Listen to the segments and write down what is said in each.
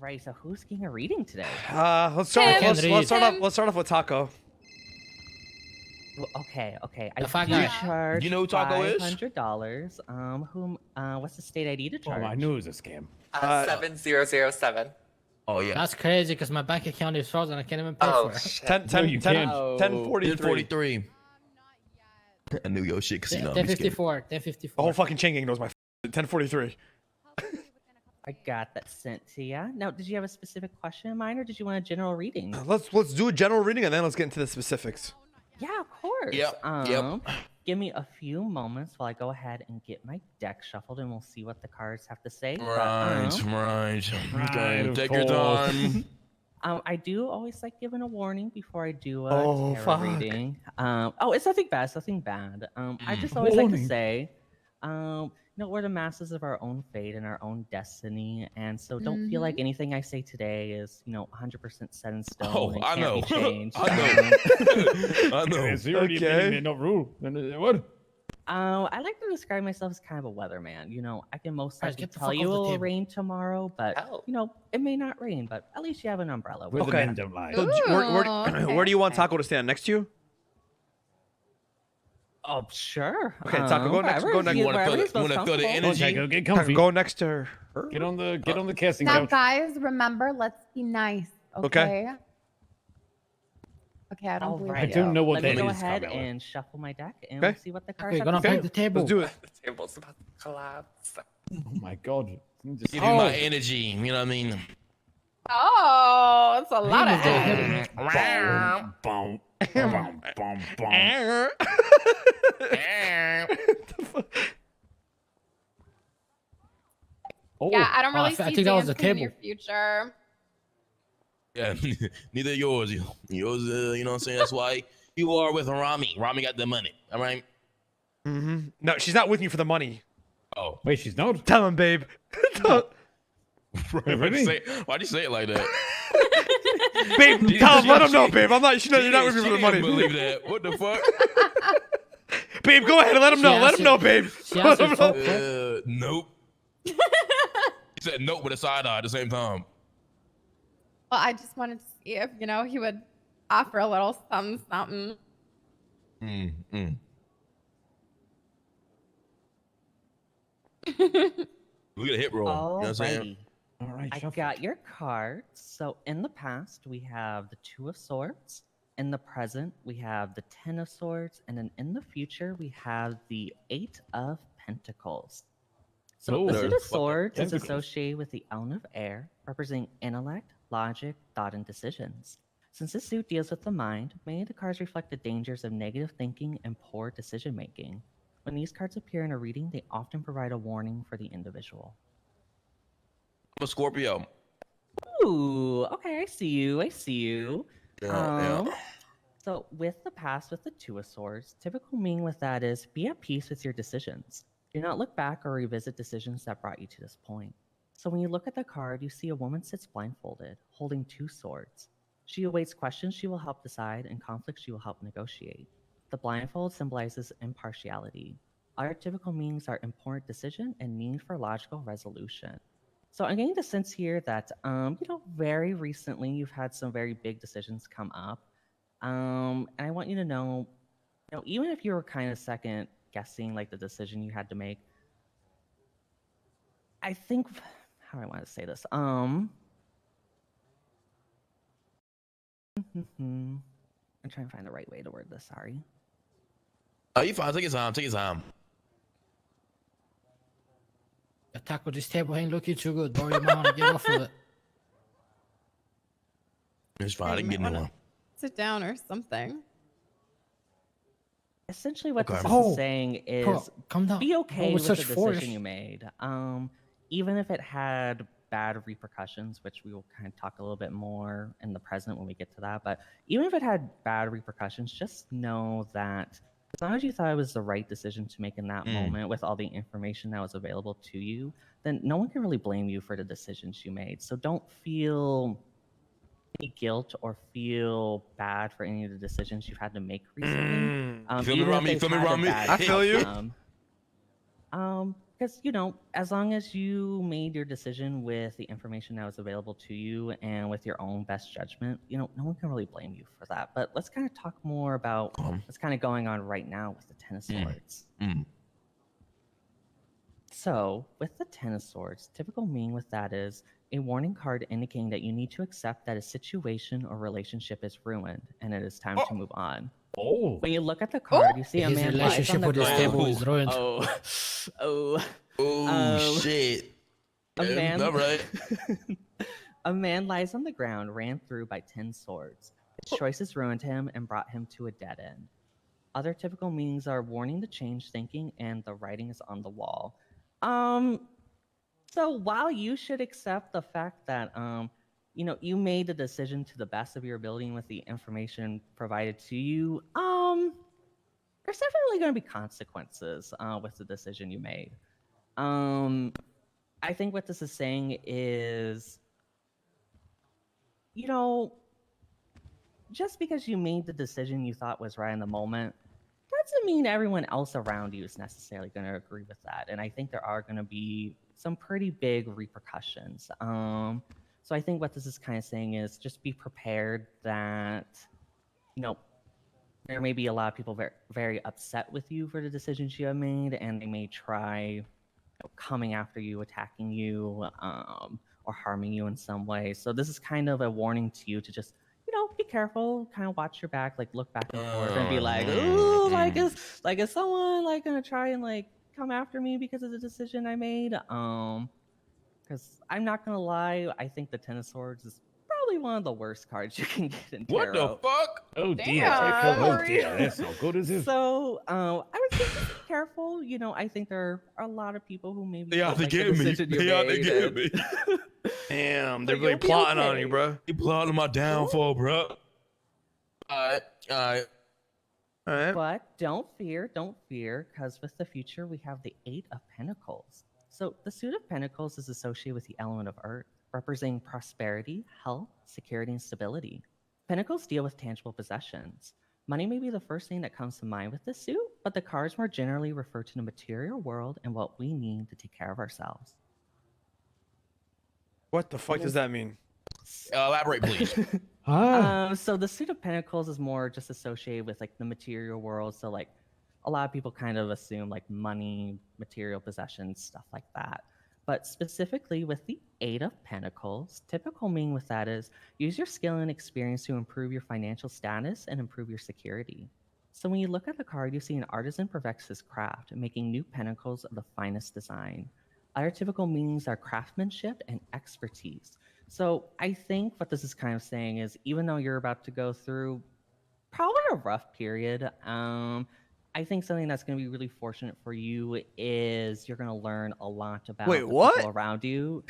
Alright, so who's getting a reading today? Let's start off with Taco. Okay. If do charge You know who Taco is? $500. What's the state ID to charge? Oh, I knew it was a scam. 7007. Oh yeah. That's crazy because my bank account is frozen. I can't even pay for it. Shit. 1043. I knew your shit because you know. 1054. The whole fucking chain gang knows my 1043. I got that sent to you. Now, did you have a specific question in mind, or did you want a general reading? Let's do a general reading and then let's get into the specifics. Yeah, of course. Yep. Give me a few moments while I go ahead and get my deck shuffled, and we'll see what the cards have to say. Right. Okay, of take your course. time. I do always like giving a warning before I do a tarot reading. It's nothing bad. It's nothing bad. I just always like to say, we're the masters of our own fate and our own destiny, and so don't feel like anything I say today is, 100% set in stone. Oh, and I can't know. be changed. I know. It's already Okay. no rule. What? I like to describe myself as kind of a weatherman. I can most Guys, likely get the tell fuck you off the it'll table. rain tomorrow, but Hell. it may not rain. But at least you have an umbrella. Where the Okay. men don't lie. So, where do you want Taco to stand? Next to you? Oh, sure. Okay, Taco, go next. Go next. You wanna feel the Go, energy? Taco, get Taco, comfy. go next to her. Get on the casting Now, couch. guys, remember, let's be nice. Okay. Okay, I don't believe I Alright. don't know what Let me that go is, ahead Carmelo. and shuffle my deck, and Okay. we'll see what the cards Okay, have gonna to say. paint the table. Let's do it. The table's about to collapse. Oh my god. Just- Give you my energy. You know what I mean? Oh, it's a lot of Hey, energy. Boom, boom, boom, boom. Oh, Yeah, I don't really I see think that was the dancing in your table. future. Yeah. Neither yours. Yours. You know what I'm saying? That's why you are with Ramee. Ramee got the money. All right. No, she's not with you for the money. Oh. wait, she's not. Tell him, babe. Really? Why'd you say it like that? Babe, tell him. Let him know, babe. I'm not. You're not with me for the She money. didn't believe that. What the fuck? Babe, go ahead and let him know. Let him know, babe. She Let answered him so know. quick. Nope. He said nope with a side eye at the same time. Well, I just wanted to see if, he would offer a little something. We get a hit roll. You know what I'm saying? Alrighty. All right, I shuffle. got your cards. So in the past, we have the Two of Swords. In the present, we have the Ten of Swords. And then in the future, we have the Eight of Pentacles. So Oh, the there's Suit of fucking Swords is tentacles. associated with the element of air, representing intellect, logic, thought, and decisions. Since this suit deals with the mind, many of the cards reflect the dangers of negative thinking and poor decision making. When these cards appear in a reading, they often provide a warning for the individual. I'm a Scorpio. Ooh, okay, I see you. Yeah. So with the past, with the Two of Swords, typical meaning with that is be at peace with your decisions. Do not look back or revisit decisions that brought you to this point. So when you look at the card, you see a woman sits blindfolded, holding two swords. She awaits questions she will help decide, and conflicts she will help negotiate. The blindfold symbolizes impartiality. Other typical meanings are important decision and need for logical resolution. So I'm getting the sense here that, very recently you've had some very big decisions come up. And I want you to know, even if you were kind of second guessing like the decision you had to make, I think, how do I want to say this? I'm trying to find the right way to word this, sorry. Oh, you fine. Take your time. Take your time. Taco, this table ain't looking too good, bro. You might want to get off of it. It's fine. I didn't get no one. Sit down or something. Essentially what Okay. this Oh, is saying is Bro, calm down. be okay with with such the force. decision you made. Even if it had bad repercussions, which we will kind of talk a little bit more in the present when we get to that, but even if it had bad repercussions, just know that as long as you thought it was the right decision to make in that moment with all the information that was available to you, then no one can really blame you for the decisions you made. So don't feel any guilt or feel bad for any of the decisions you've had to make recently. Feel me, even if Ramee? they've Feel me, had a Ramee? bad I feel you. outcome. because as long as you made your decision with the information that was available to you and with your own best judgment, no one can really blame you for that. But let's kind of talk more about what's kind of going on right now with the Ten of Swords. So, with the Ten of Swords, typical meaning with that is a warning card indicating that you need to accept that a situation or relationship is ruined and it is time to move on. Oh. When you look at the card, you see a His man lies on relationship the with his ground. table is ruined. Shit. A man, All right. a man lies on the ground, ran through by 10 swords. His choices ruined him and brought him to a dead end. Other typical meanings are warning to change thinking and the writing is on the wall. So while you should accept the fact that you made the decision to the best of your ability and with the information provided to you, there's definitely going to be consequences with the decision you made. I think what this is saying is, just because you made the decision you thought was right in the moment, doesn't mean everyone else around you is necessarily going to agree with that. And I think there are going to be some pretty big repercussions. So I think what this is kind of saying is just be prepared that, there may be a lot of people very, very upset with you for the decisions you have made, and they may try coming after you, attacking you, or harming you in some way. So this is kind of a warning to you to just, be careful, kind of watch your back, look back and forth and be like, ooh, is someone gonna try and come after me because of the decision I made? Because I'm not gonna lie, I think the Ten of Swords is probably one of the worst cards you can get in What the tarot. fuck? Oh dear. Damn. Oh dear. That's not good, is it? So I would say just be careful. I think there are a lot of people who maybe They out to don't like the get me. decision you They out to made, get and- me. Damn, they're But really you'll be plotting on okay. you, bro. He plotting my downfall, bro. All right. All right. But don't fear, because with the future we have the Eight of Pentacles. So the suit of Pentacles is associated with the element of Earth, representing prosperity, health, security, and stability. Pentacles deal with tangible possessions. Money may be the first thing that comes to mind with this suit, but the cards more generally refer to the material world and what we need to take care of ourselves. What the fuck does that mean? Elaborate, please. So the suit of Pentacles is more just associated with the material world. So a lot of people kind of assume money, material possessions, stuff like that. But specifically with the Eight of Pentacles, typical meaning with that is use your skill and experience to improve your financial status and improve your security. So when you look at the card, you see an artisan perfects his craft, making new pentacles of the finest design. Other typical meanings are craftsmanship and expertise. So I think what this is kind of saying is, even though you're about to go through probably a rough period, I think something that's going to be really fortunate for you is you're going to learn a lot about Wait, the what? people around you.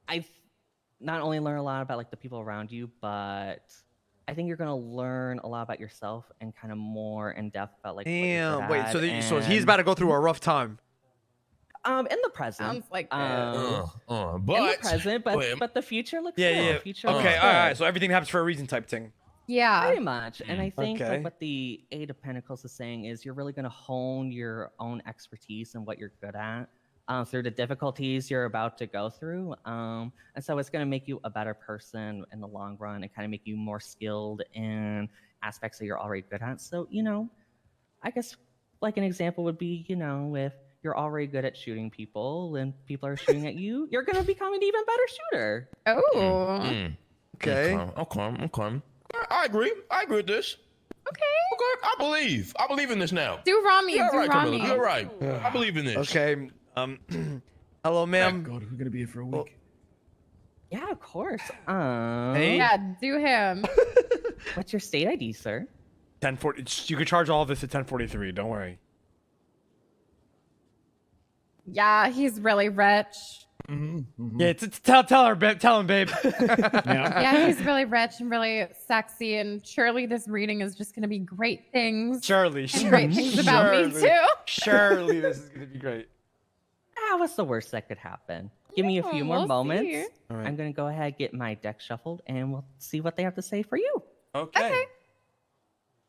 I've not only learned a lot about the people around you, but I think you're going to learn a lot about yourself and kind of more in depth about what you're Damn. good Wait. at, So he's and, about to go through a rough time. in the present. Sounds like Um, it. But in the present, wait, but the future looks Yeah. good. Yeah. The future Okay. looks All right. good. So everything happens for a reason, type thing. Yeah. Pretty much. And I think Okay. what the Eight of Pentacles is saying is you're really going to hone your own expertise and what you're good at through the difficulties you're about to go through. And so it's going to make you a better person in the long run and kind of make you more skilled in aspects that you're already good at. So, I guess an example would be, if you're already good at shooting people and people are shooting at you, you're going to become an even better shooter. Oh. Okay. Okay. I agree with this. Okay. Okay. I believe in this now. Do Ramee. You're Do right, Carmelo. Ramee. You're right. I believe in this. Okay. Hello, ma'am. God, we're gonna be here for a Well, week. Yeah, of course. Hey. Yeah, do him. What's your state ID, sir? 1040. You can charge all of this at 1043. Don't worry. Yeah, he's really rich. Yeah. Tell her, babe. Tell him, babe. Yeah. Yeah, he's really rich and really sexy, and surely this reading is just going to be great things. Surely. And great things about me Surely. too. Surely this is gonna be great. What's the worst that could happen? Give me a few more we'll moments. see. All right. I'm going to go ahead, get my deck shuffled, and we'll see what they have to say for you. Okay.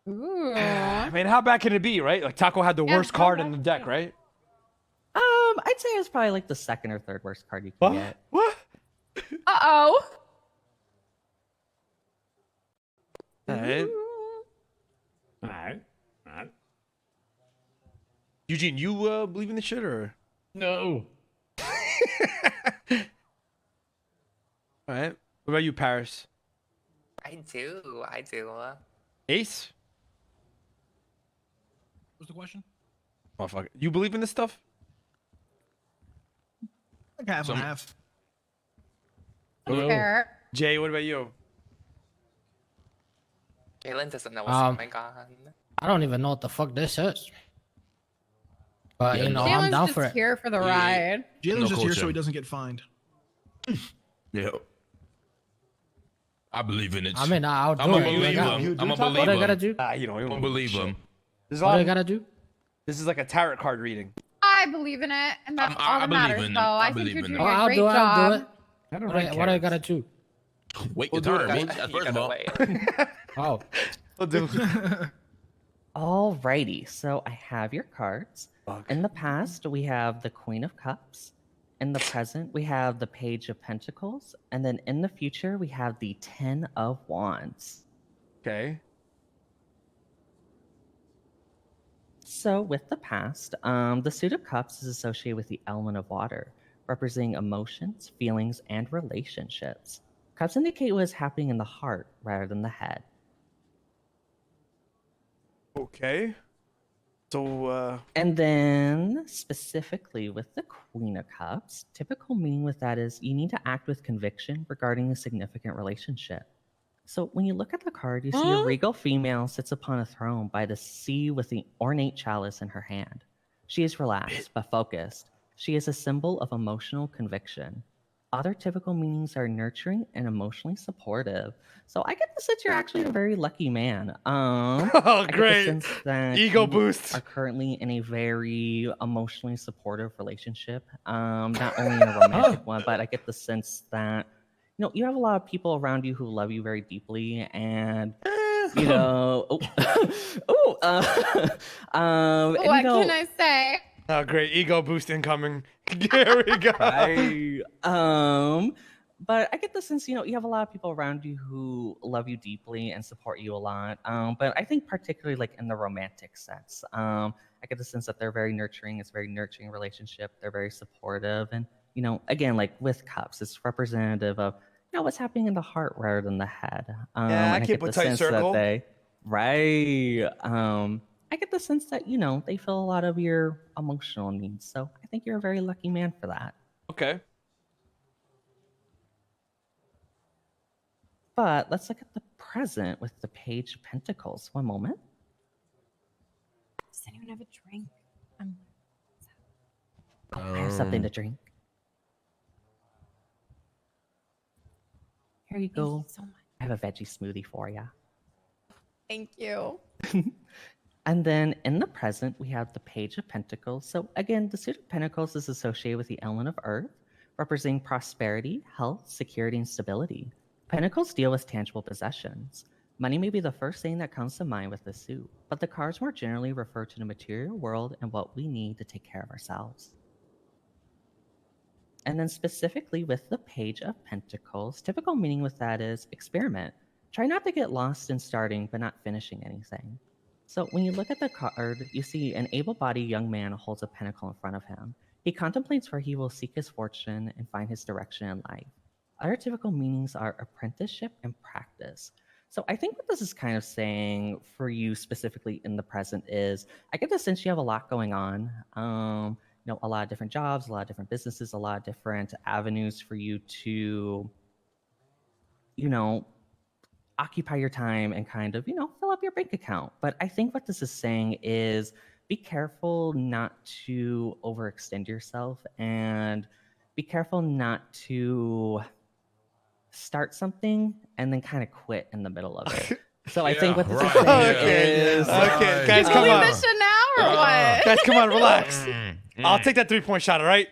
Ooh. I mean, how bad can it be, right? Like Taco had the Yeah, worst how card bad in the can deck, it be? right? I'd say it's probably like the second or third worst card you can get. What? Uh-oh. All right. All right. All right. Eugene, you believe in this shit or? No. All right. What about you, Paris? I do. I do. Ace? What's the question? Oh fuck. You believe in this stuff? Like half Some- and half. No. Fair. Jay, what about you? Jalen doesn't know what's going on. I don't even know what the fuck this is. But Yeah, you know, no. I'm Jalen's down just for it. here for the Yeah. ride. Jalen's No just here so culture. he doesn't get fined. Yeah. I believe in it. I mean, I'll do I'm a it. believer. you I'm a do talk What I gotta believer. do? You know, I'm a believer. This is, a What lot, I gotta do? this is like a tarot card reading. I believe in it, and that's I all that believe matters. in So it. I I think believe you're in doing it. Oh, a I'll great do it. job. I'll do it. I don't What like I gotta do? Wait We'll your do turn, it. bitch. That's You first of gotta all. wait. Oh, We'll do. Alrighty, so I have your cards. Fuck. In the past, we have the Queen of Cups. In the present, we have the Page of Pentacles. And then in the future, we have the Ten of Wands. Okay. So, with the past, the Suit of Cups is associated with the element of water, representing emotions, feelings, and relationships. Cups indicate what is happening in the heart rather than the head. Okay. So, And then, specifically with the Queen of Cups, typical meaning with that is you need to act with conviction regarding a significant relationship. So, when you look at the card, you see a regal female sits upon a throne by the sea with the ornate chalice in her hand. She is relaxed but focused. She is a symbol of emotional conviction. Other typical meanings are nurturing and emotionally supportive. So I get the sense you're actually a very lucky man. oh, I get the great. sense that Ego you boost. are currently in a very emotionally supportive relationship. Not only in a romantic one, but I get the sense that you have a lot of people around you who love you very deeply, and What can I say? Oh, great. Ego boost incoming. There we go. But I get the sense, you have a lot of people around you who love you deeply and support you a lot. But I think particularly like in the romantic sense, I get the sense that they're very nurturing. It's a very nurturing relationship. They're very supportive. And, again, like with cups, it's representative of, what's happening in the heart rather than the head. Yeah, I and keep get a the tight sense circle. that I get the sense that, they feel a lot of your emotional needs. So I think you're a very lucky man for that. Okay. But let's look at the present with the Page of Pentacles. One moment. Does anyone have a drink? I have something to drink. Here you Thank go. you so much. I have a veggie smoothie for you. Thank you. And then in the present, we have the Page of Pentacles. So again, the Suit of Pentacles is associated with the element of Earth, representing prosperity, health, security, and stability. Pentacles deal with tangible possessions. Money may be the first thing that comes to mind with this suit, but the cards more generally refer to the material world and what we need to take care of ourselves. And then specifically with the Page of Pentacles, typical meaning with that is experiment. Try not to get lost in starting but not finishing anything. So when you look at the card, you see an able-bodied young man holds a pentacle in front of him. He contemplates where he will seek his fortune and find his direction in life. Other typical meanings are apprenticeship and practice. So I think what this is kind of saying for you specifically in the present is, I get the sense you have a lot going on. A lot of different jobs, a lot of different businesses, a lot of different avenues for you to, occupy your time and kind of, fill up your bank account. But I think what this is saying is be careful not to overextend yourself and be careful not to start something and then kind of quit in the middle of it. So I think what this is saying is... Okay, guys, come Leave on. this shit now or what? Guys, come on, relax. I'll take that 3-point shot, all right?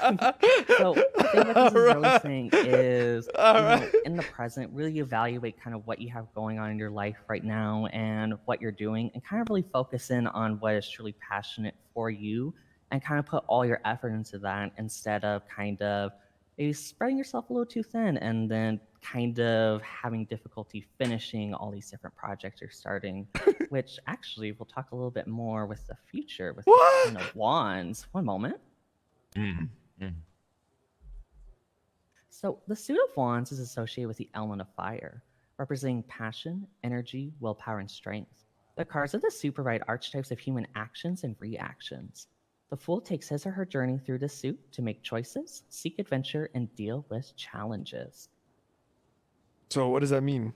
So I think what this is really saying is, Alright. in the present, really evaluate kind of what you have going on in your life right now and what you're doing, and kind of really focus in on what is truly passionate for you, and kind of put all your effort into that instead of kind of maybe spreading yourself a little too thin and then kind of having difficulty finishing all these different projects you're starting, which actually we'll talk a little bit more with the future with What? the Ten of Wands. One moment. So the suit of wands is associated with the element of fire, representing passion, energy, willpower, and strength. The cards of the suit provide archetypes of human actions and reactions. The fool takes his or her journey through the suit to make choices, seek adventure, and deal with challenges. So what does that mean?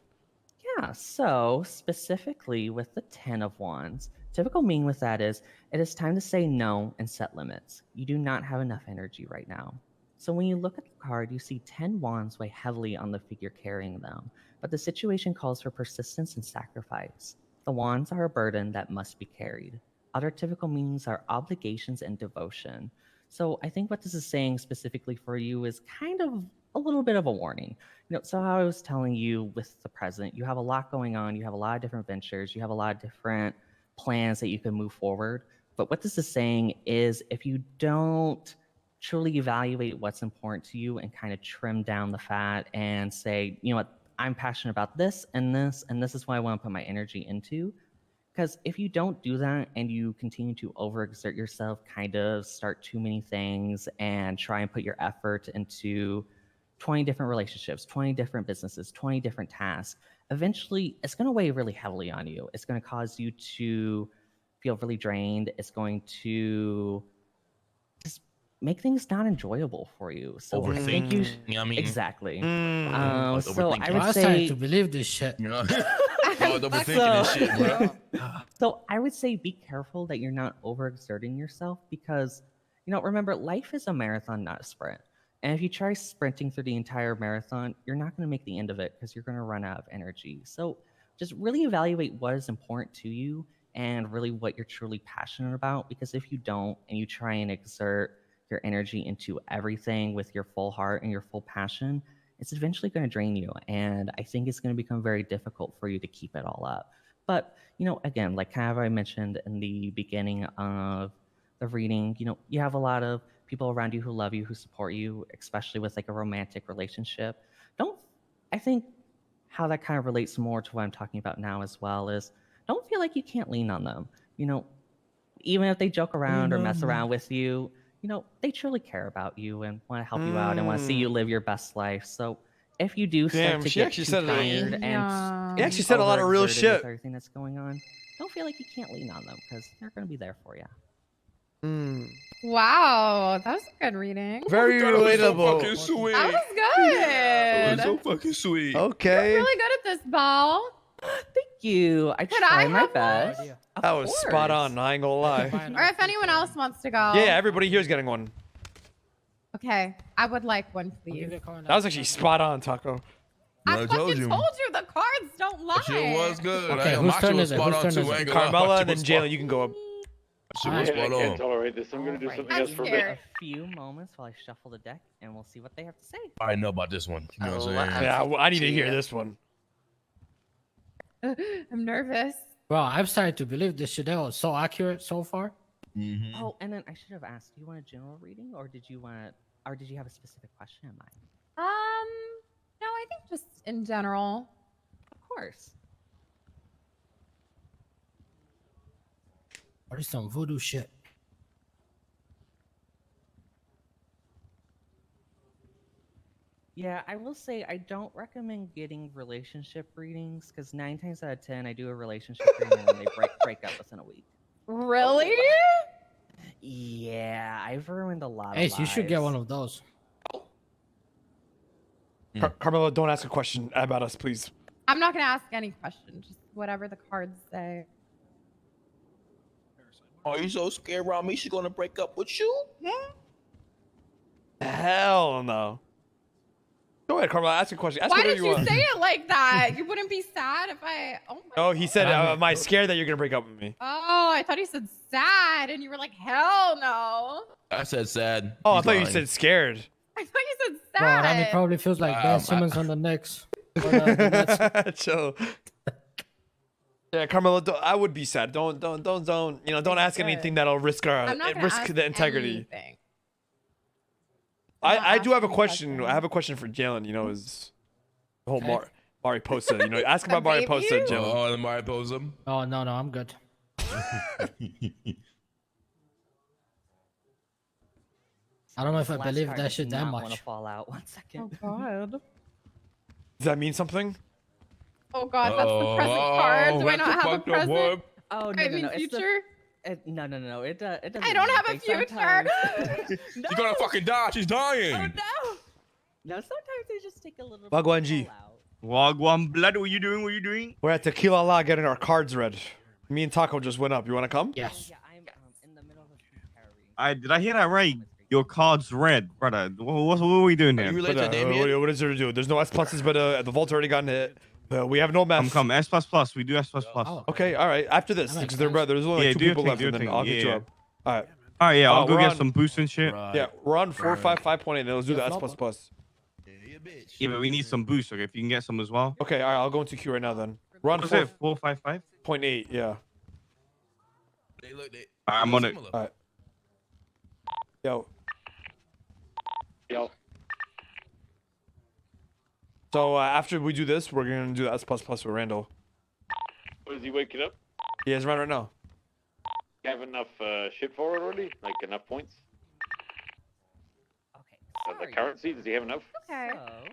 Yeah, so specifically with the Ten of Wands, typical meaning with that is it is time to say no and set limits. You do not have enough energy right now. So when you look at the card, you see 10 wands weigh heavily on the figure carrying them, but the situation calls for persistence and sacrifice. The wands are a burden that must be carried. Other typical meanings are obligations and devotion. So I think what this is saying specifically for you is kind of a little bit of a warning. So how I was telling you with the present, you have a lot going on, you have a lot of different ventures, you have a lot of different plans that you can move forward. But what this is saying is if you don't truly evaluate what's important to you and kind of trim down the fat and say, you know what, I'm passionate about this, and this is what I want to put my energy into. Because if you don't do that and you continue to overexert yourself, kind of start too many things and try and put your effort into 20 different relationships, 20 different businesses, 20 different tasks, eventually it's going to weigh really heavily on you. It's going to cause you to feel really drained. It's going to just make things not enjoyable for you. So I think you exactly. Mm. So I I would was starting say to believe this shit. You know, y'all overthinking this shit, bro. So I would say be careful that you're not overexerting yourself because, remember, life is a marathon, not a sprint. And if you try sprinting through the entire marathon, you're not going to make the end of it because you're going to run out of energy. So just really evaluate what is important to you and really what you're truly passionate about. Because if you don't and you try and exert your energy into everything with your full heart and your full passion, it's eventually going to drain you. And I think it's going to become very difficult for you to keep it all up. But, again, like kind of I mentioned in the beginning of the reading, you have a lot of people around you who love you, who support you, especially with like a romantic relationship. I think how that kind of relates more to what I'm talking about now as well is don't feel like you can't lean on them. Even if they joke around or mess around with you, they truly care about you and want to help you out and want to see you live your best life. So if you do start Damn, to she get actually too said it. tired and Yeah. He actually said a lot of real overexerted shit. with everything that's going on, don't feel like you can't lean on them because they're going to be there for you. Mm. Wow, that was a good reading. Very That was so relatable. fucking sweet. That was good. That was so fucking sweet. You're Okay. really good at this, Ball. Thank you. I Could try I my have one? best. Idea. Of That was spot course. on. I ain't gonna lie. Or if anyone else wants to go. Yeah, everybody here is getting one. Okay, I would like one, I'll give please. you a card That was actually spot on, Taco. I I fucking told told you. you the cards don't lie. That shit was good. Okay, I, whose my shit turn was is it? spot Whose on turn too. is I it? ain't gonna lie. My Carmela shit and then was Jalen, spot- you can go up. shit was I spot can't on. tolerate this. I'm gonna do Alright. something I'm else for a scared. bit. A few moments while I shuffle the deck and we'll see what they have to say. I know about this one. You know what I'm saying? Yeah, I need to hear this one. I'm nervous. Bro, I'm starting to believe this shit. That was so accurate so far. Mm-hmm. Oh, and then I should have asked, do you want a general reading or did you have a specific question in mind? No, I think just in general. Of course. Or some voodoo shit. Yeah, I will say I don't recommend getting relationship readings because 9 times out of 10 I do a relationship reading and then they break up within a week. Really? Yeah, I've ruined a lot of Ace, you should get lives. one of those. Carmelo, don't ask a question about us, please. I'm not gonna ask any questions. Just whatever the cards say. Are you so scared, Ramee? She gonna break up with you? Hell no. Go ahead, Carmelo. Ask a question. Ask Why whatever did you you want. say it like that? You wouldn't be sad if I. Oh my. No, he said, I'm- "Am I scared that you're gonna break up with me?" Oh, I thought he said sad, and you were like, hell no. I said sad. Oh, I He's thought you lying. said scared. I thought you said Bro, Ramee sad. probably feels like Ben Um, Simmons on the Knicks. Or the Nets. Chill. Yeah, Carmelo, I would be sad. Don't don't ask Good. anything that'll risk I'm not gonna risk ask the integrity. anything. I'm not I do have a asking question. questions. I have a question for Jalen. You know, is the whole Okay. Mariposa. You know, ask about The Mariposa, baby? Jalen. Oh, the Mariposa. Oh, no, I'm good. I don't know if I Last believe card that does shit that not wanna much. fall out. 1 second. God. Does that mean something? Oh God, that's the present card. Do I not have a present? Oh I mean, It's the, future. no. It doesn't. I don't mean have a anything. future. Sometimes- no. She's gonna fucking die. She's dying. Oh no. No, sometimes they just take a little. Wagwan bit G. to fall out. Wagwan blood, what you doing? What you doing? We're at Tequila La getting our cards read. Me and Taco just went up. You want to come? Yes. Yeah, I'm in the middle of a food carry. Did I hear that right? Your card's red, brother. What are we doing Are here? you related to But, Damien? what is there to do? There's no S pluses, but the vault's already gotten hit. We have no math. Come. S plus. We do S plus. Oh, Okay, all right. After this, That makes because they're sense. brothers. There's only Yeah, like do 2 your people thing, left, do and your then thing. I'll get you Yeah. up. All right. All right, yeah. I'll Oh, go we're get on- some boosts and shit. Right. Yeah, we're on 455.8. And let's do the Yeah, S flop plus one. plus. Yeah, you a bitch. Yeah, but we need some boosts. Okay, if you can get some as well. Okay, all right. I'll go into Q right now then. We're on What was it? 455. 4.8. Yeah. They look. I'm look on it. similar. All right. Yo. So after we do this, we're gonna do the S plus plus with Randall. What, is he waking up? He has around right now. You have enough shit for it already? Like enough points? Okay. The Sorry. currency? Does he have enough? Okay. So,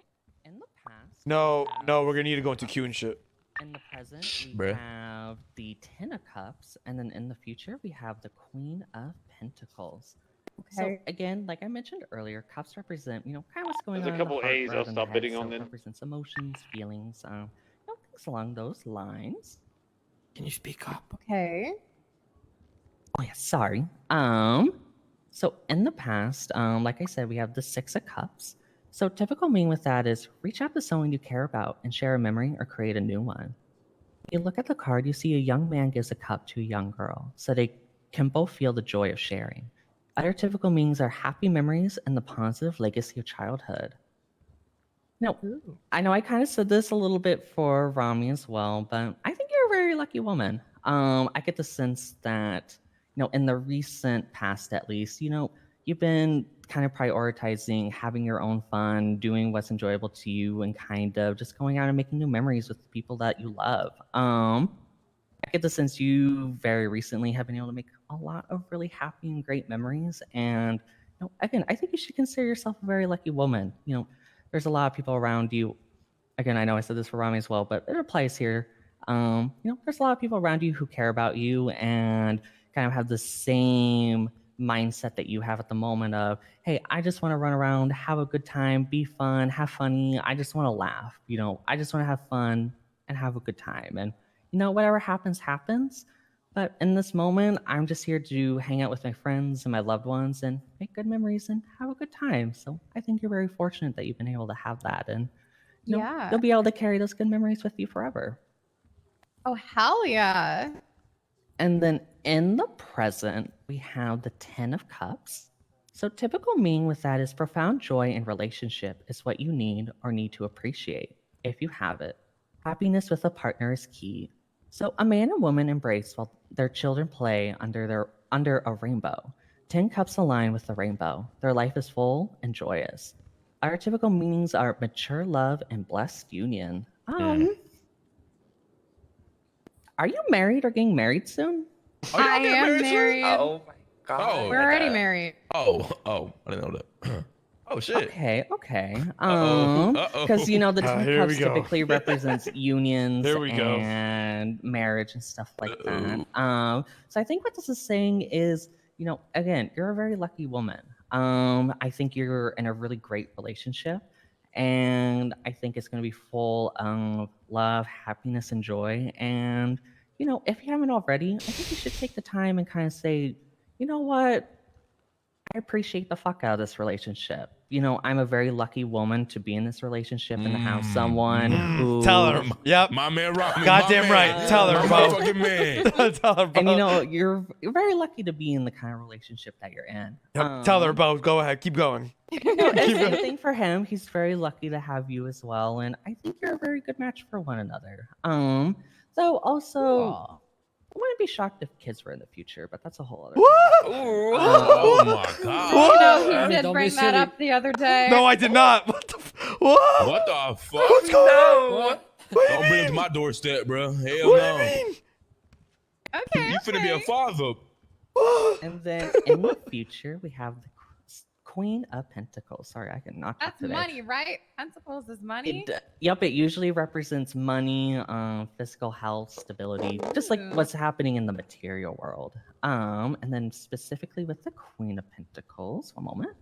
in the past. No, we no, have- we're gonna need to go into Q and shit. In the present, we Bruh. have the Ten of Cups, and then in the future, we have the Queen of Pentacles. So Okay. again, like I mentioned earlier, cups represent, kind of what's going There's on. a in the couple heart A's rather I'll than the stop head, bidding so on it then. represents emotions, feelings, things along those lines. Can you speak up? Okay. Oh yeah, sorry. So in the past, like I said, we have the Six of Cups. So typical meaning with that is reach out to someone you care about and share a memory or create a new one. You look at the card, you see a young man gives a cup to a young girl, so they can both feel the joy of sharing. Other typical meanings are happy memories and the positive legacy of childhood. Now, I know I kind of said this a little bit for Ramee as well, but I think you're a very lucky woman. I get the sense that, in the recent past at least, you've been kind of prioritizing having your own fun, doing what's enjoyable to you, and kind of just going out and making new memories with the people that you love. I get the sense you very recently have been able to make a lot of really happy and great memories. And again, I think you should consider yourself a very lucky woman. There's a lot of people around you. Again, I know I said this for Ramee as well, but it applies here. There's a lot of people around you who care about you and kind of have the same mindset that you have at the moment of, hey, I just want to run around, have a good time, be fun, have funny. I just want to laugh. I just want to have fun and have a good time. And whatever happens, happens. But in this moment, I'm just here to hang out with my friends and my loved ones and make good memories and have a good time. So I think you're very fortunate that you've been able to have that. And Yeah. you'll be able to carry those good memories with you forever. Oh, hell yeah. And then in the present, we have the Ten of Cups. So typical meaning with that is profound joy in relationship is what you need or need to appreciate if you have it. Happiness with a partner is key. So a man and woman embrace while their children play under a rainbow. 10 cups align with the rainbow. Their life is full and joyous. Our typical meanings are mature love and blessed union. Are you married or getting married soon? Oh, y'all I getting am married soon? married. Oh my god. Oh. We're already married. Oh, I didn't know that. Oh shit. Okay. Uh-oh. Because the here Ten we Cups go. typically represents unions Here we go. and marriage and stuff like that. Uh-oh. So I think what this is saying is, again, you're a very lucky woman. I think you're in a really great relationship, and I think it's going to be full of love, happiness, and joy. And if you haven't already, I think you should take the time and kind of say, you know what? I appreciate the fuck out of this relationship. You know, I'm a very lucky woman to be in this relationship and to have someone who. Tell her. Yep. My man Romney. Goddamn my right. man. Tell her, My bro. motherfucking man. Tell her, bro. And you know, you're very lucky to be in the kind of relationship that you're in. Yep, tell her, bro. Go ahead. Keep going. No, and same thing for him. He's very lucky to have you as well, and I think you're a very good match for one another. So also, Cool. I wouldn't be shocked if kids were in the future, but that's a whole other. What? Oh my god. You know, What? he did Don't be bring that silly. up the other day. No, I did not. What the? What? What the fuck? What's going on? What? What do you Don't bring it to mean? my doorstep, bro. Hell What no. do you mean? Okay. You finna be a okay. father. What? And then in the future, we have the Queen of Pentacles. Sorry, I cannot talk That's today. money, right? Pentacles is money. Yep, it usually represents money, physical health, stability, just like Ooh. what's happening in the material world. And then specifically with the Queen of Pentacles, one moment.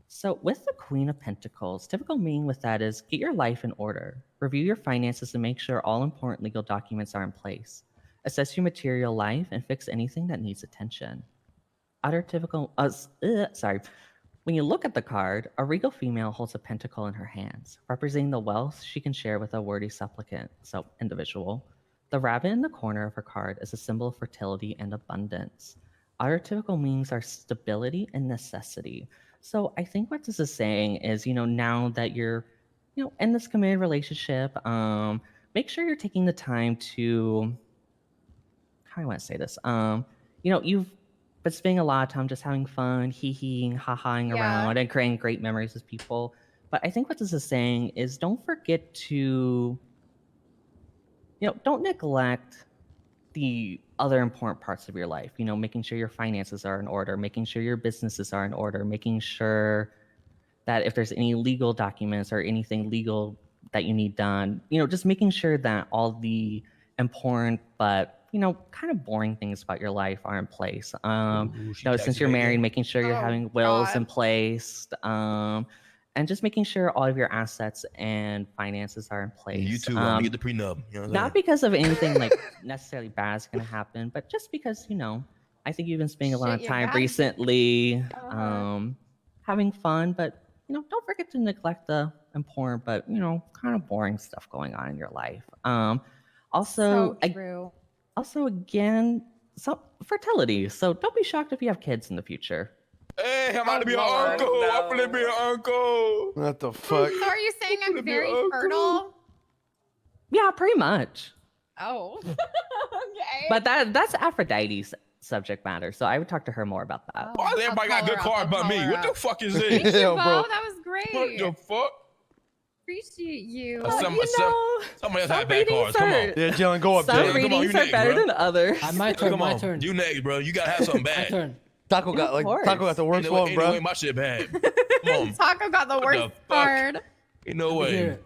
So with the Queen of Pentacles, typical meaning with that is get your life in order, review your finances and make sure all important legal documents are in place. Assess your material life and fix anything that needs attention. Other typical, when you look at the card, a regal female holds a pentacle in her hands, representing the wealth she can share with a worthy supplicant, so individual. The rabbit in the corner of her card is a symbol of fertility and abundance. Other typical meanings are stability and necessity. So I think what this is saying is, you know, now that you're, you know, in this committed relationship, make sure you're taking the time to, how do I want to say this? You know, you've been spending a lot of time just having fun, hee-heeing, ha-haing Yeah. around and creating great memories with people. But I think what this is saying is don't forget to, you know, don't neglect the other important parts of your life. You know, making sure your finances are in order, making sure your businesses are in order, making sure that if there's any legal documents or anything legal that you need done, you know, just making sure that all the important but, you know, kind of boring things about your life are in place. Ooh, she No, since you're texted married, again. making sure you're Oh, having wills in God. place, and just making sure all of your assets and finances are in place. You too. Get the prenup. You know what I'm Not because of anything like necessarily bad is going to happen, but just because, you know, I think you've been spending a lot Shit, of you time got- recently Uh-huh. having fun, but, you know, don't forget to neglect the important but, you know, kind of boring stuff going on in your life. Also, So true. also again, some fertility. So don't be shocked if you have kids in the future. Hey, I'm about to be an Lord, uncle. I'm no. gonna be an uncle. What the fuck? So are you saying gonna I'm be very ugly. fertile? Yeah, pretty much. Oh. Okay. But that's Aphrodite's subject matter. So I would talk to her more about that. Oh. Why does I'll everybody got call good her up, cards I'll but call me? her What the up. fuck is Thank this? you, Yo, Bo. bro. That was great. What the fuck? Appreciate you. Some- You know, somebody else some had bad cards. Come on. readings Yeah, Jalen, go up, Some Jalen, Jalen. come on, readings you are next, better bro. than others. My turn. Come My on. turn. You next, bro. You gotta have something My bad. turn. Taco got Of like course. Taco got the worst one, bro. Anyway, my shit bad. Come on. Taco got the What worst the fuck? card. Ain't no Let me hear way. it.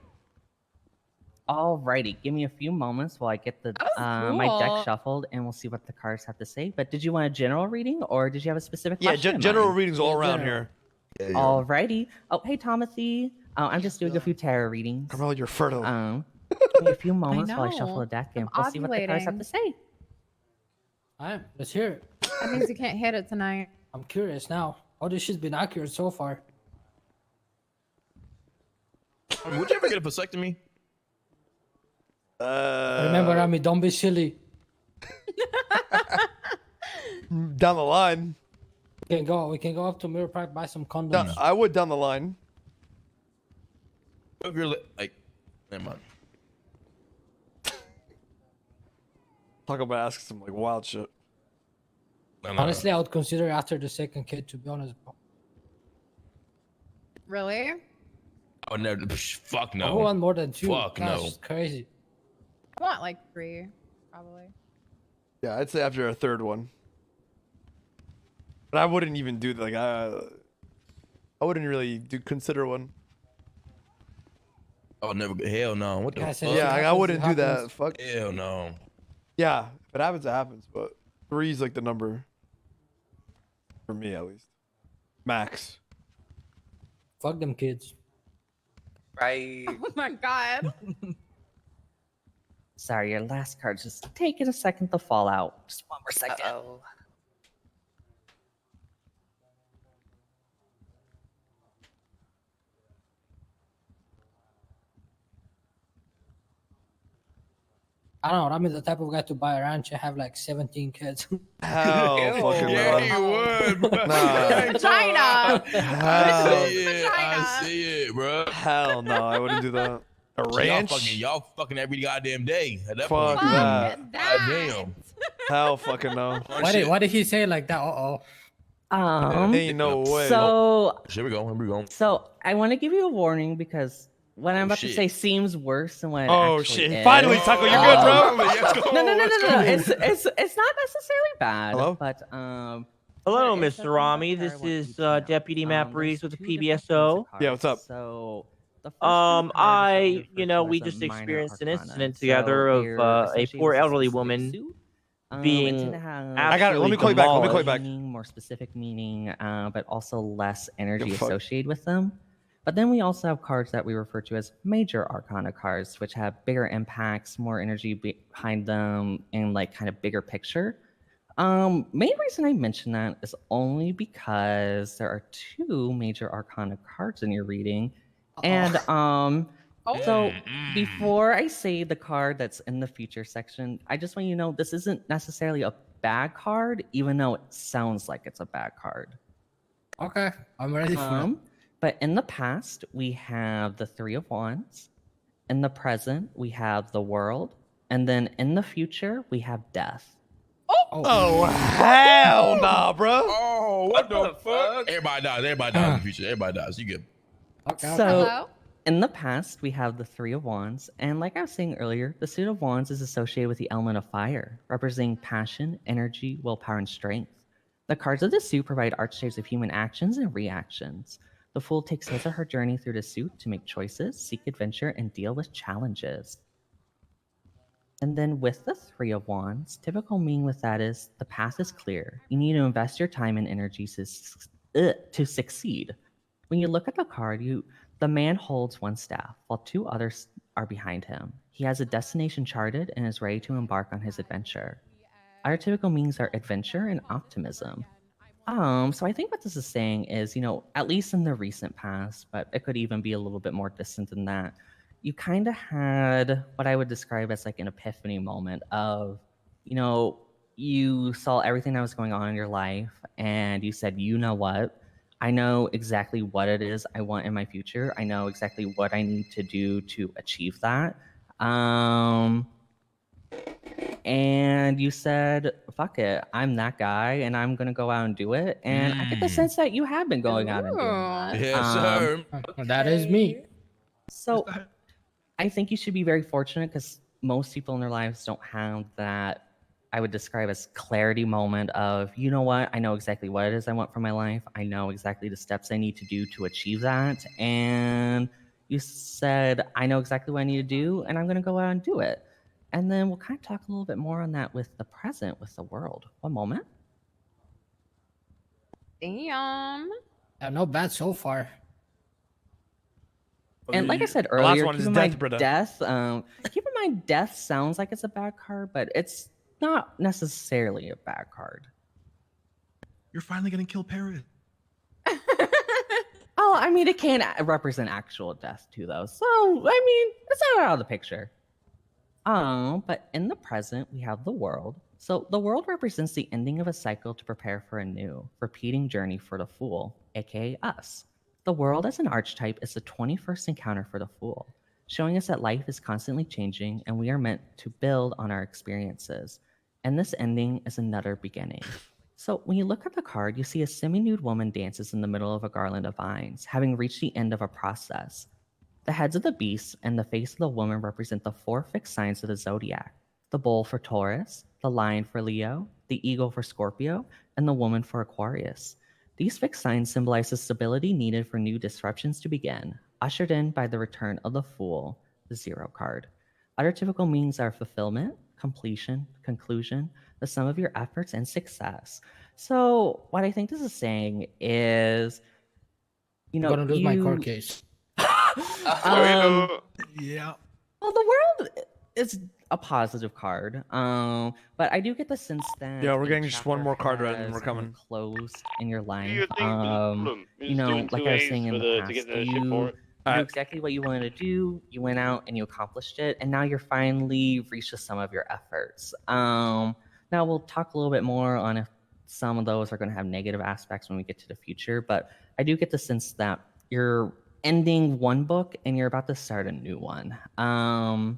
Alrighty, give me a few moments while I get the That was my cool. deck shuffled, and we'll see what the cards have to say. But did you want a general reading, or did you have a specific Yeah, question? in general mind? readings all Yeah, around general. here. Alrighty. Oh, hey, Timothy. I'm just doing a few tarot readings. Carmelo, you're fertile. Give me a few moments while I shuffle know. the deck, and I'm we'll see what the cards have ovulating. to say. Alright, let's hear it. That means you can't hit it tonight. I'm curious now. All this shit's been accurate so far. Would you ever get a vasectomy? Remember, Ramee, don't be silly. down the line. We can go up to Mirror Park, buy some condoms. I would down the line. If you're like, never mind. Talk about asking some like wild shit. No, no. Honestly, I would consider after the second kid, to be honest, bro. Really? I would never. Fuck I no. want more than two. Fuck That's no. crazy. I want like 3, probably. Yeah, I'd say after a third one. But I wouldn't even do like I wouldn't really consider one. Oh, never. Hell no. What the Yeah, I fuck? said- Yeah, it I happens, wouldn't it do that. happens. Fuck. Hell no. Yeah, if it happens, it happens. But 3 is like the number for me at least. Max. Fuck them kids. Right. Oh my god. Sorry, your last card's just taking a second to fall out. Just one more second. Uh-oh. I don't know. I'm the type of guy to buy a ranch and have like 17 kids. Hell Ew. fucking Yeah, no. you would, bro. Nah. Vagina. I Hell, see it. I Vagina. see it, bro. hell no, I wouldn't do that. A ranch? Y'all fucking every goddamn day. At that Fuck point, that. Fuck God that. damn. Hell fucking no. Why did he say it like that? Ain't no way. So Here we go. Here we go. So I want to give you a warning because what I'm Oh, about to shit. say seems worse than what it Oh actually shit. is. Finally, Taco, you're good, bro. Let's go. No. Let's go. It's not necessarily bad. Hello? But Hello, there is something Mr. Ramee. about her I This want you is to know. Deputy Matt There's Breeze with the 2 different kinds of PBSO. Yeah, what's up? cards. So the first kind of card is what we refer to we as a just minor experienced an arcana. incident So together of they're a associated poor with a elderly specific woman suit. It being tend to have I got it. Let me call you back. Let me call you back. meaning, more specific meaning, but also less energy fuck. associated with them. But then we also have cards that we refer to as major arcana cards, which have bigger impacts, more energy behind them, and like kind of bigger picture. Main reason I mention that is only because there are 2 major arcana cards in your reading, and so before I say the card that's in the future section, I just want you to know this isn't necessarily a bad card, even though it sounds like it's a bad card. Okay, I'm ready for it. But in the past, we have the 3 of Wands. In the present, we have the World. And then in the future, we have Death. Oh, hell nah, bro. Oh, what the fuck? Everybody dies. Everybody dies in the future. Everybody dies. You good? Okay, So Hello? in the past, we have the 3 of Wands. And like I was saying earlier, the Suit of Wands is associated with the element of fire, representing passion, energy, willpower, and strength. The cards of the suit provide archetypes of human actions and reactions. The Fool takes his or her journey through the suit to make choices, seek adventure, and deal with challenges. And then with the 3 of Wands, typical meaning with that is the path is clear. You need to invest your time and energy to succeed. When you look at the card, the man holds 1 staff, while 2 others are behind him. He has a destination charted and is ready to embark on his adventure. Our typical meanings are adventure and optimism. So I think what this is saying is, at least in the recent past, but it could even be a little bit more distant than that, you kind of had what I would describe as like an epiphany moment of, you saw everything that was going on in your life and you said, you know what? I know exactly what it is I want in my future. I know exactly what I need to do to achieve that. And you said, fuck it, I'm that guy and I'm going to go out and do it. And I get the sense that you have been going out and doing that. Yes, sir. That is me. So I think you should be very fortunate because most people in their lives don't have that, I would describe as clarity moment of, you know what, I know exactly what it is I want for my life. I know exactly the steps I need to do to achieve that. And you said, I know exactly what I need to do and I'm going to go out and do it. And then we'll kind of talk a little bit more on that with the present, with the World. One moment. Damn. Yeah, not bad so far. And like I said The last earlier, one keep is in Death, mind brother. Death. Keep in mind, Death sounds like it's a bad card, but it's not necessarily a bad card. You're finally gonna kill Paris. Oh, I mean, it can represent actual death too, though. So, I mean, it's not out of the picture. But in the present, we have the World. So the World represents the ending of a cycle to prepare for a new, repeating journey for the Fool, aka us. The World as an archetype is the 21st encounter for the Fool, showing us that life is constantly changing and we are meant to build on our experiences. And this ending is another beginning. So when you look at the card, you see a semi-nude woman dances in the middle of a garland of vines, having reached the end of a process. The heads of the beasts and the face of the woman represent the 4 fixed signs of the zodiac: the bull for Taurus, the lion for Leo, the eagle for Scorpio, and the woman for Aquarius. These fixed signs symbolize the stability needed for new disruptions to begin, ushered in by the return of the Fool, the 0 card. Other typical meanings are fulfillment, completion, conclusion, the sum of your efforts, and success. So what I think this is saying is, I'm gonna lose my court case. Yeah. Well, the World is a positive card, but I do get the sense that Yeah, we're a getting just one chapter more card right, and has we're coming. closed in your What life. do you think the problem is doing like I was 2As saying in for the to get past, the shit for it? You knew Alright. exactly what you wanted to do. You went out and you accomplished it, and now you're finally reached the sum of your efforts. Now we'll talk a little bit more on if some of those are going to have negative aspects when we get to the future, but I do get the sense that you're ending one book and you're about to start a new one. I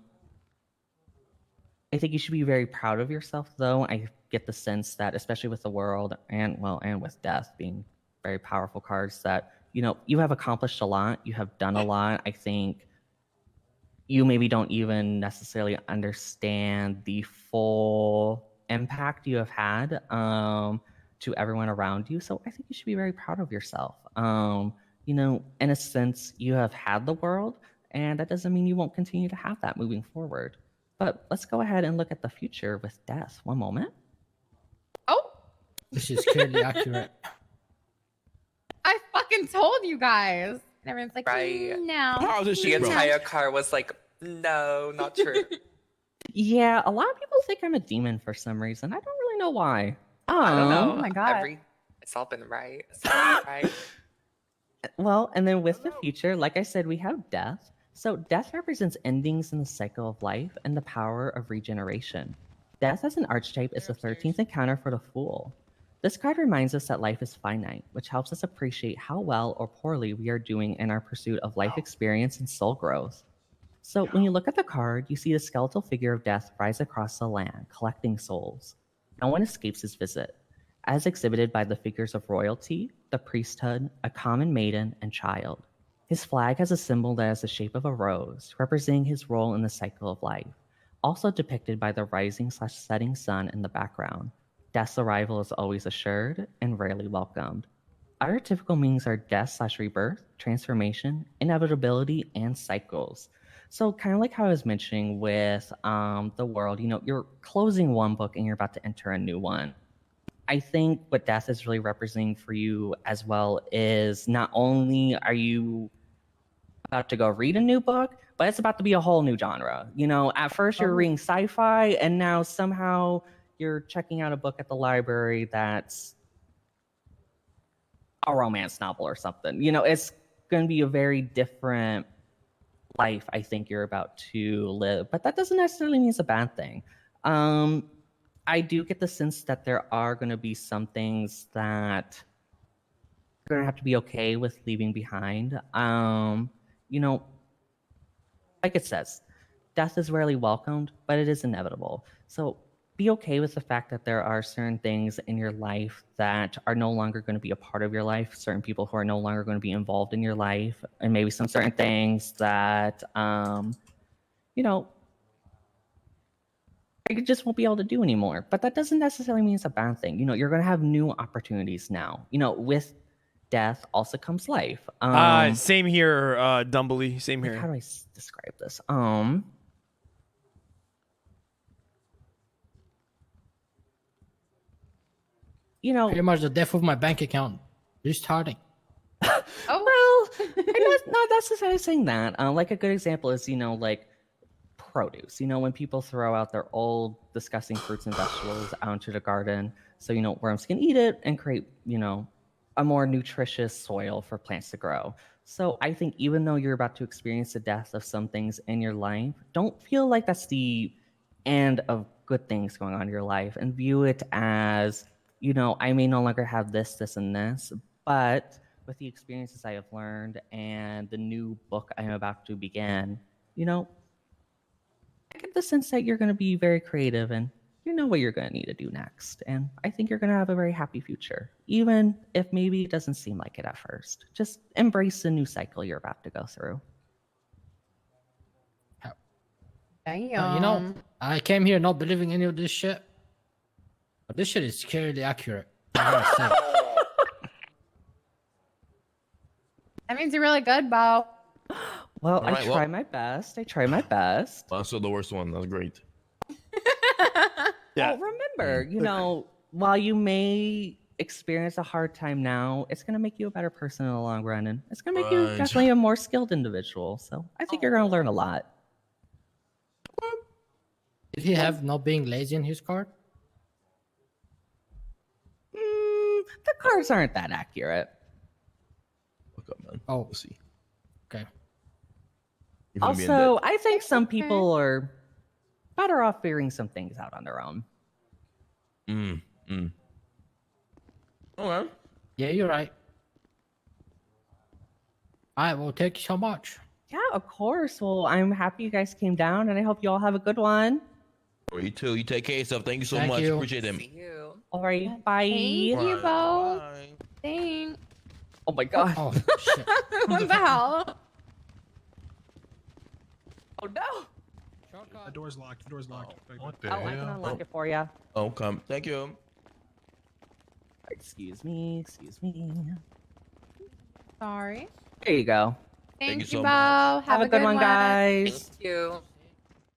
think you should be very proud of yourself, though. I get the sense that, especially with the world and with death being very powerful cards, that you have accomplished a lot. You have done a lot. I think you maybe don't even necessarily understand the full impact you have had to everyone around you. So I think you should be very proud of yourself. In a sense, you have had the world, and that doesn't mean you won't continue to have that moving forward. But let's go ahead and look at the future with death. One moment. Oh, This is clearly accurate. I fucking told you guys. And everyone's like, Right. no. How's this The shit, bro? entire car was like, no, not true. Yeah, a lot of people think I'm a demon for some reason. I don't really know why. I don't know. Oh my God. It's all been right. It's all been right. Well, and then with the future, like I said, we have death. So death represents endings in the cycle of life and the power of regeneration. Death as an archetype is the 13th encounter for the Fool. This card reminds us that life is finite, which helps us appreciate how well or poorly we are doing in our pursuit of life experience and soul growth. So when you look at the card, you see the skeletal figure of death rise across the land, collecting souls. No one escapes his visit, as exhibited by the figures of royalty, the priesthood, a common maiden, and child. His flag has a symbol that has the shape of a rose, representing his role in the cycle of life, also depicted by the rising/setting sun in the background. Death's arrival is always assured and rarely welcomed. Other typical meanings are death/rebirth, transformation, inevitability, and cycles. So kind of like how I was mentioning with the world, you're closing one book and you're about to enter a new one. I think what death is really representing for you as well is not only are you about to go read a new book, but it's about to be a whole new genre. At first you're reading sci-fi, and now somehow you're checking out a book at the library that's a romance novel or something. It's going to be a very different life I think you're about to live, but that doesn't necessarily mean it's a bad thing. I do get the sense that there are going to be some things that you're going to have to be okay with leaving behind. Like it says, death is rarely welcomed, but it is inevitable. So be okay with the fact that there are certain things in your life that are no longer going to be a part of your life, certain people who are no longer going to be involved in your life, and maybe some certain things that, you just won't be able to do anymore. But that doesn't necessarily mean it's a bad thing. You're going to have new opportunities now. With death also comes life. Same here, Dumbly. Same How here. do I describe this? Pretty much the death of my bank account. Restarting. Oh, Well, I'm not necessarily saying that. Like a good example is, like produce. When people throw out their old disgusting fruits and vegetables out into the garden, so worms can eat it and create, a more nutritious soil for plants to grow. So I think even though you're about to experience the death of some things in your life, don't feel like that's the end of good things going on in your life, and view it as, I may no longer have this, this, and this, but with the experiences I have learned and the new book I am about to begin, I get the sense that you're going to be very creative and you know what you're going to need to do next. And I think you're going to have a very happy future, even if maybe it doesn't seem like it at first. Just embrace the new cycle you're about to go through. damn. I came here not believing any of this shit. But this shit is clearly accurate. I gotta say. That means you're really good, Bo. Well, All right, I try my best. I try my best. Well, that's still the worst one. That's great. Yeah. Well, remember, while you may experience a hard time now, it's going to make you a better person in the long run. And it's going to make you Right. definitely a more skilled individual. So I think you're going to learn a lot. Did he have not being lazy in his card? The cards aren't that accurate. Look up, man. Oh. Let's see. Okay. You finna be in debt. Also, I think some Okay. people are better off figuring some things out on their own. Okay. Yeah, you're right. All right, well, thank you so much. Yeah, of course. Well, I'm happy you guys came down, and I hope you all have a good one. Well, you too. You take care of yourself. Thank you so Thank much. you. Appreciate it. See you. All right, bye. Thank you Alright, both. bye. Thanks. Oh my god. Oh, shit. What the hell? Oh no. The door's locked. The door's locked. What the Oh, I can hell? unlock it for you. Oh, come. Thank you. Excuse me. Excuse me. Sorry. There you go. Thank you Thank so you, much. Bo. Have a good one, guys. Thank you.